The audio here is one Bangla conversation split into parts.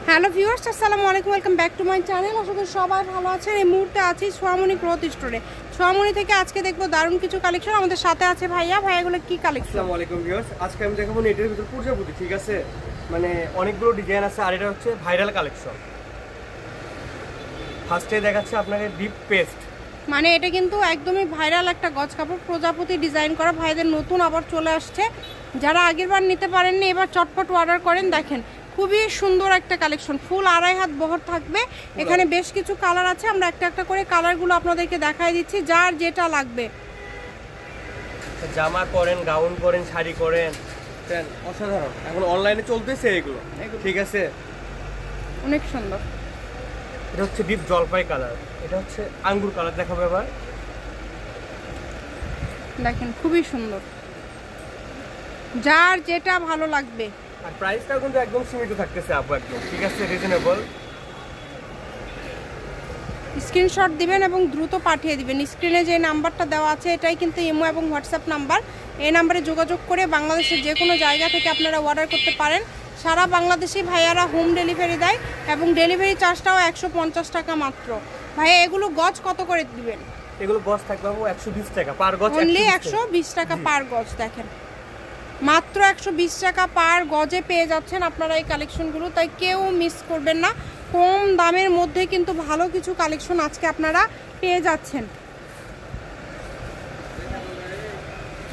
হ্যালো ভিউয়ার্স, আসসালামু আলাইকুম, welcome back to my channel. আশা করি সবাই ভালো আছেন। এই মুহূর্তে আছি সোয়ামনি ক্লথ স্টোরে। সোয়ামনি থেকে আজকে দেখবো দারুণ কিছু কালেকশন। আমাদের সাথে আছে ভাইয়া। ভাইয়াগুলো কি কালেকশন? আসসালামু আলাইকুম ভিউয়ার্স, আজকে আমি দেখাবো নেটের ভিতর পূজাপুতি, ঠিক আছে? মানে অনেকগুলো ডিজাইন আছে, আর এটা হচ্ছে ভাইরাল কালেকশন। ফার্স্টে দেখাচ্ছে আপনাকে ডিপ পেস্ট, মানে এটা কিন্তু একদমই ভাইরাল একটা গজ কাপড়, প্রজাপতি ডিজাইন করা। ভাইদের নতুন আবার চলে আসছে, যারা আগেরবার নিতে পারেননি এবার চটপট অর্ডার করেন। দেখেন খুবই সুন্দর একটা কালেকশন, ফুল 2.5 হাত বহর থাকবে। এখানে বেশ কিছু কালার আছে, আমরা একটা একটা করে কালারগুলো আপনাদেরকে দেখাই দিচ্ছি, যার যেটা লাগবে। জামা করেন, গাউন করেন, শাড়ি করেন, অসাধারণ। এখন অনলাইনে চলতেছে এগুলো, ঠিক আছে? অনেক সুন্দর। এটা হচ্ছে ডিপ জলপাই কালার, এটা হচ্ছে আঙ্গুর কালার। দেখাবো এবার, দেখেন খুবই সুন্দর, যার যেটা ভালো লাগবে। আর প্রাইসটা কিন্তু একদম সীমিত থাকতেছে আপু, একদম ঠিক আছে, রিজনেবল। স্ক্রিনশট দিবেন এবং দ্রুত পাঠিয়ে দিবেন। স্ক্রিনে যে নাম্বারটা দেওয়া আছে এটাই কিন্তু ইমো এবং হোয়াটসঅ্যাপ নাম্বার। এই নাম্বারে যোগাযোগ করে বাংলাদেশের যে কোনো জায়গা থেকে আপনারা অর্ডার করতে পারেন। সারা বাংলাদেশি ভাইয়ারা হোম ডেলিভারি দেয় এবং ডেলিভারি চার্জটাও 150 টাকা মাত্র। ভাইয়া এগুলো গজ কত করে দিবেন? এগুলো গজ থাকবে 120 টাকা পার গজ, অনলি 120 টাকা পার গজ। দেখেন মাত্র 120 টাকা পার গজে পেয়ে যাচ্ছেন আপনারা এই কালেকশনগুলো, তাই কেউ মিস করবেন না। কম দামের মধ্যে কিন্তু ভালো কিছু কালেকশন আজকে আপনারা পেয়ে যাচ্ছেন।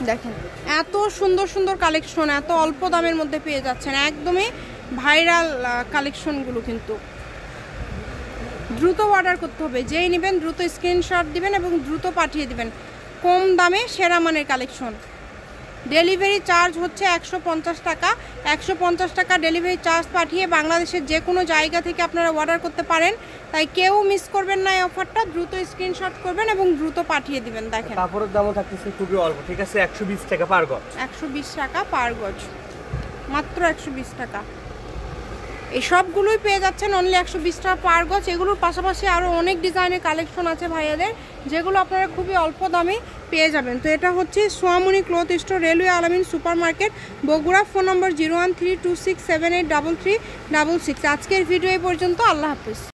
দেখেন এত সুন্দর সুন্দর কালেকশন এত অল্প দামের মধ্যে পেয়ে যাচ্ছেন, একদমই ভাইরাল কালেকশনগুলো। কিন্তু দ্রুত অর্ডার করতে হবে, যেই নেবেন দ্রুত স্ক্রিনশট দিবেন এবং দ্রুত পাঠিয়ে দিবেন। কম দামে সেরা মানের কালেকশন। ডেলিভারি চার্জ হচ্ছে 150 টাকা। 150 টাকা ডেলিভারি চার্জ পাঠিয়ে বাংলাদেশের যে কোনো জায়গা থেকে আপনারা অর্ডার করতে পারেন, তাই কেউ মিস করবেন না এই অফারটা। দ্রুত স্ক্রিনশট করবেন এবং দ্রুত পাঠিয়ে দিবেন। দেখেন কাপড়ের দামও থাকতেছে খুবই অল্প, ঠিক আছে? 120 টাকা পার গজ। 120 টাকা পার গজ, মাত্র 120 টাকা। এই সবগুলোই পেয়ে যাচ্ছেন অনলি 120 টাকা পার গজ। এগুলোর পাশাপাশি আরও অনেক ডিজাইনের কালেকশন আছে ভাইয়াদের, যেগুলো আপনারা খুবই অল্প দামে পেয়ে যাবেন। তো এটা হচ্ছে সোয়ামনি ক্লথ স্টোর, রেলওয়ে আলামিন সুপার মার্কেট, বগুড়া। ফোন নম্বর 01326783366। আজকের ভিডিও এই পর্যন্ত। আল্লাহ হাফিজ।